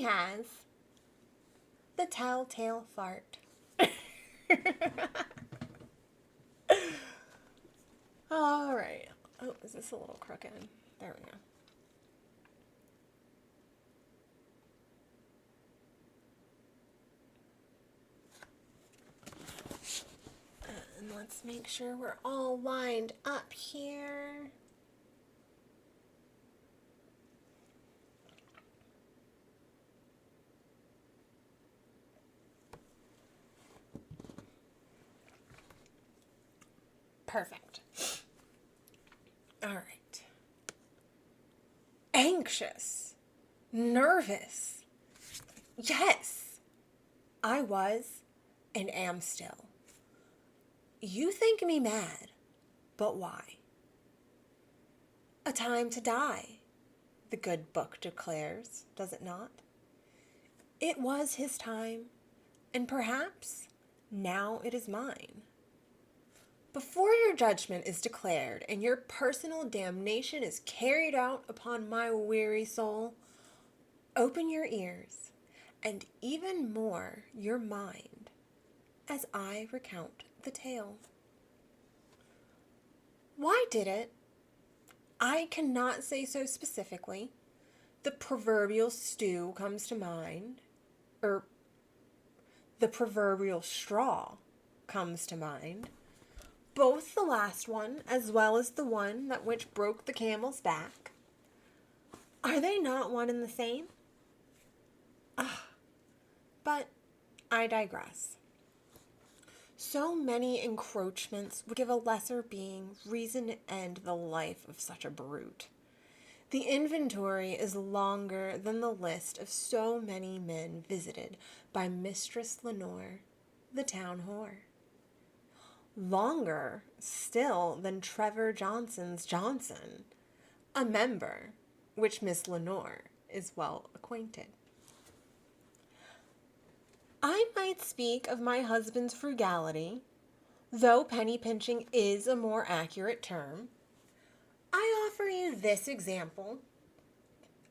he has the telltale fart. All right. Oh, is this a little crooked? There we go. And let's make sure we're all lined up here. Perfect. All right. Anxious. Nervous. Yes, I was and am still. You think me mad, but why? A time to die, the good book declares, does it not? It was his time, and perhaps now it is mine. Before your judgment is declared and your personal damnation is carried out upon my weary soul, open your ears and even more your mind as I recount the tale. Why did it? I cannot say so specifically. The proverbial stew comes to mind, or the proverbial straw comes to mind. Both the last one as well as the one that which broke the camel's back. Are they not one and the same? But I digress. So many encroachments would give a lesser being reason to end the life of such a brute. The inventory is longer than the list of so many men visited by Mistress Lenore, the town whore. Longer still than Trevor Johnson's Johnson, a member which Miss Lenore is well acquainted. I might speak of my husband's frugality, though penny pinching is a more accurate term. I offer you this example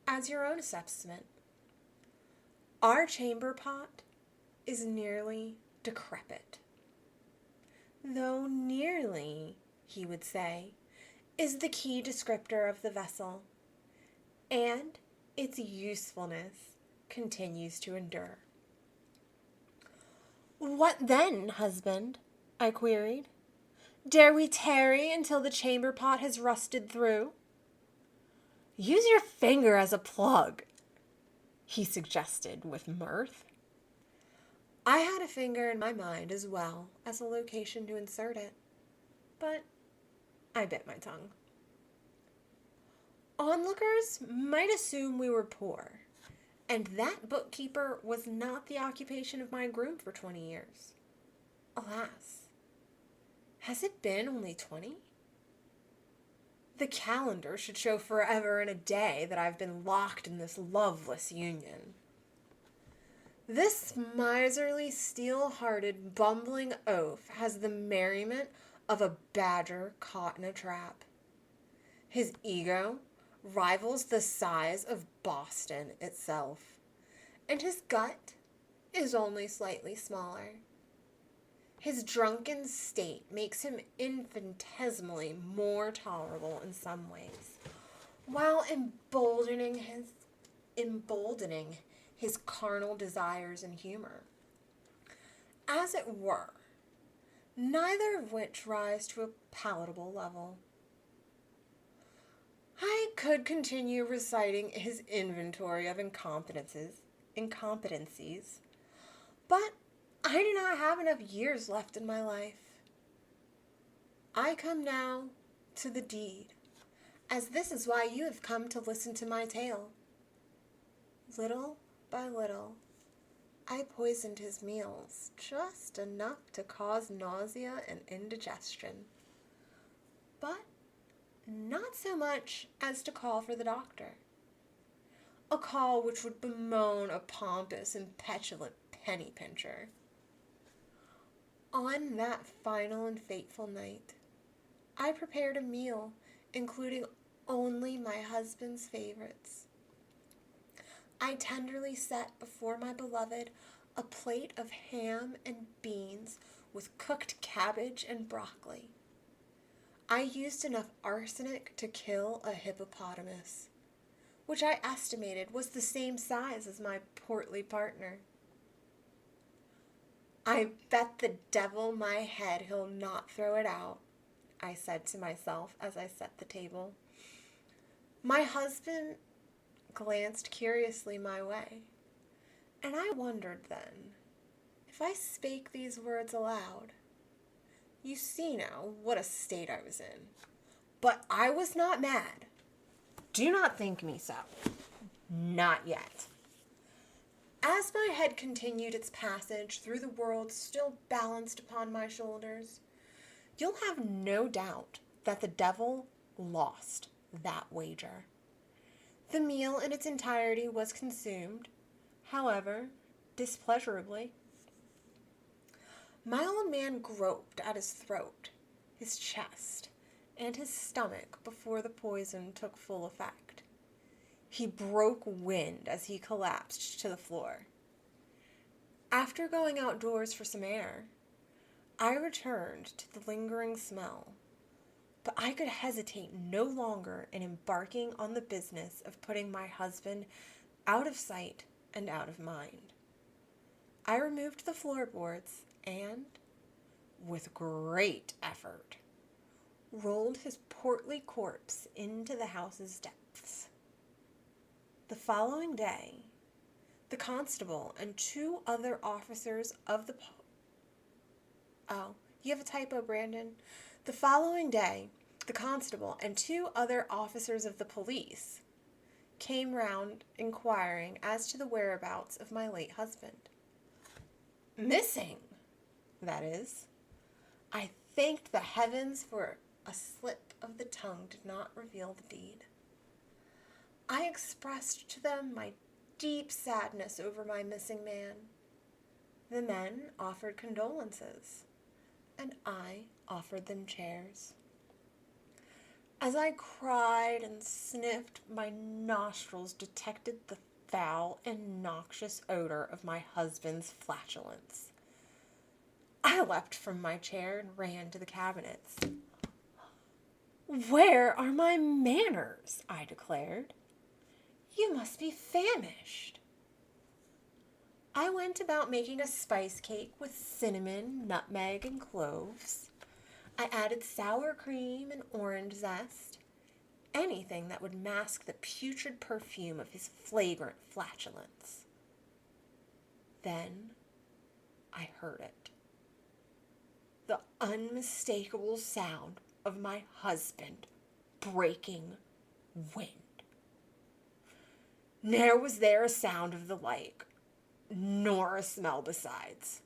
as your own assessment. Our chamber pot is nearly decrepit. Though nearly, he would say, is the key descriptor of the vessel, and its usefulness continues to endure. What then, husband? I queried. Dare we tarry until the chamber pot has rusted through? Use your finger as a plug, he suggested with mirth. I had a finger in my mind as well as a location to insert it, but I bit my tongue. Onlookers might assume we were poor, and that bookkeeper was not the occupation of my groom for 20 years. Alas, has it been only 20? The calendar should show forever and a day that I've been locked in this loveless union. This miserly, steel-hearted, bumbling oaf has the merriment of a badger caught in a trap. His ego rivals the size of Boston itself, and his gut is only slightly smaller. His drunken state makes him infinitesimally more tolerable in some ways, while emboldening his carnal desires and humor, as it were, neither of which rise to a palatable level. I could continue reciting his inventory of incompetencies, but I do not have enough years left in my life. I come now to the deed, as this is why you have come to listen to my tale. Little by little, I poisoned his meals just enough to cause nausea and indigestion, but not so much as to call for the doctor, a call which would bemoan a pompous and petulant penny pincher. On that final and fateful night, I prepared a meal including only my husband's favorites. I tenderly set before my beloved a plate of ham and beans with cooked cabbage and broccoli. I used enough arsenic to kill a hippopotamus, which I estimated was the same size as my portly partner. I bet the devil my head he'll not throw it out, I said to myself as I set the table. My husband glanced curiously my way, and I wondered then, if I spake these words aloud. You see now what a state I was in. But I was not mad. Do not think me so. Not yet. As my head continued its passage through the world still balanced upon my shoulders, you'll have no doubt that the devil lost that wager. The meal in its entirety was consumed, however, displeasurably. My old man groped at his throat, his chest, and his stomach before the poison took full effect. He broke wind as he collapsed to the floor. After going outdoors for some air, I returned to the lingering smell, but I could hesitate no longer in embarking on the business of putting my husband out of sight and out of mind. I removed the floorboards and, with great effort, rolled his portly corpse into the house's depths. The following day, the constable and 2 other officers of the Oh, you have a typo, Brandon. The following day, the constable and 2 other officers of the police came round inquiring as to the whereabouts of my late husband. Missing, that is. I thanked the heavens for a slip of the tongue did not reveal the deed. I expressed to them my deep sadness over my missing man. The men offered condolences, and I offered them chairs. As I cried and sniffed, my nostrils detected the foul and noxious odor of my husband's flatulence. I leapt from my chair and ran to the cabinets. "Where are my manners?" I declared. "You must be famished." I went about making a spice cake with cinnamon, nutmeg, and cloves. I added sour cream and orange zest, anything that would mask the putrid perfume of his flagrant flatulence. Then I heard it. The unmistakable sound of my husband breaking wind. Ne'er was there a sound of the like, nor a smell besides.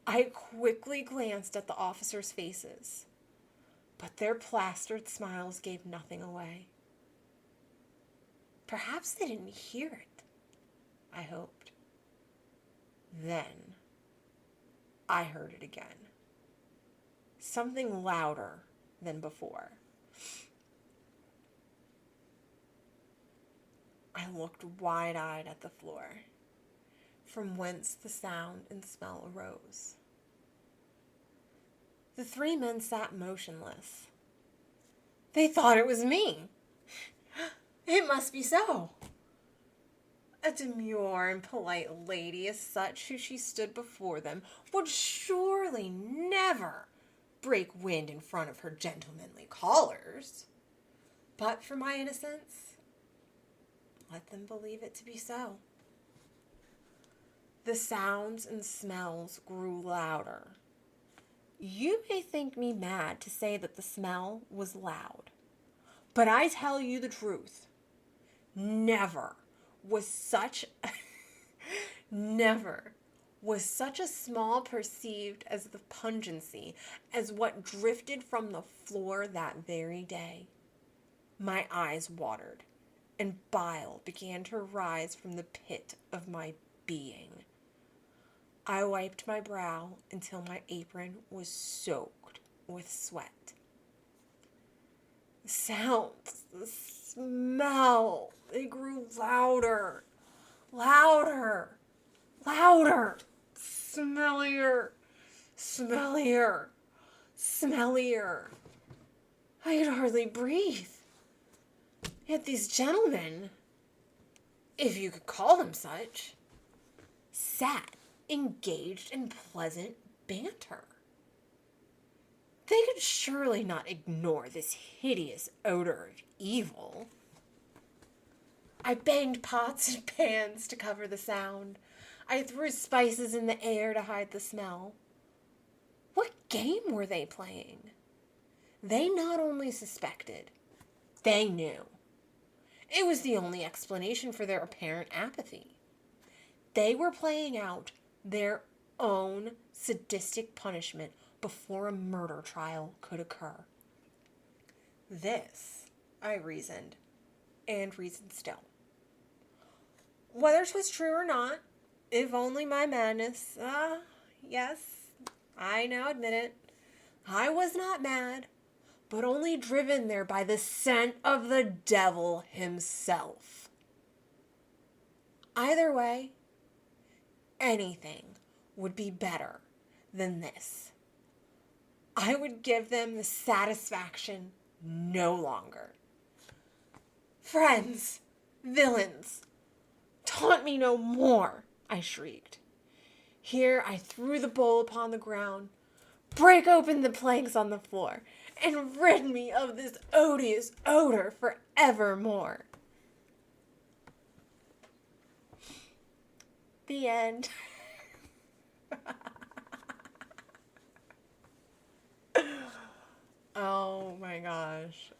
I quickly glanced at the officers' faces, but their plastered smiles gave nothing away. Perhaps they didn't hear it, I hoped. Then I heard it again. Something louder than before. I looked wide-eyed at the floor, from whence the sound and smell arose. The 3 men sat motionless. They thought it was me. It must be so. A demure and polite lady as such who she stood before them would surely never break wind in front of her gentlemanly callers. But for my innocence, let them believe it to be so. The sounds and smells grew louder. You may think me mad to say that the smell was loud, but I tell you the truth. Never was such a smell perceived as the pungency as what drifted from the floor that very day. My eyes watered, and bile began to rise from the pit of my being. I wiped my brow until my apron was soaked with sweat. The sounds, the smell, they grew louder. Louder! Louder! Smellier! Smellier! Smellier! I could hardly breathe. Yet these gentlemen, if you could call them such, sat engaged in pleasant banter. They could surely not ignore this hideous odor of evil. I banged pots and pans to cover the sound. I threw spices in the air to hide the smell. What game were they playing? They not only suspected, they knew. It was the only explanation for their apparent apathy. They were playing out their own sadistic punishment before a murder trial could occur. This, I reasoned, and reasoned still. Whether 'twas true or not, if only my madness, yes, I now admit it, I was not mad, but only driven there by the scent of the devil himself. Either way, anything would be better than this. I would give them the satisfaction no longer. Friends, villains, taunt me no more, I shrieked. Here I threw the bowl upon the ground, break open the planks on the floor, and rid me of this odious odor for evermore. The end. Oh my gosh.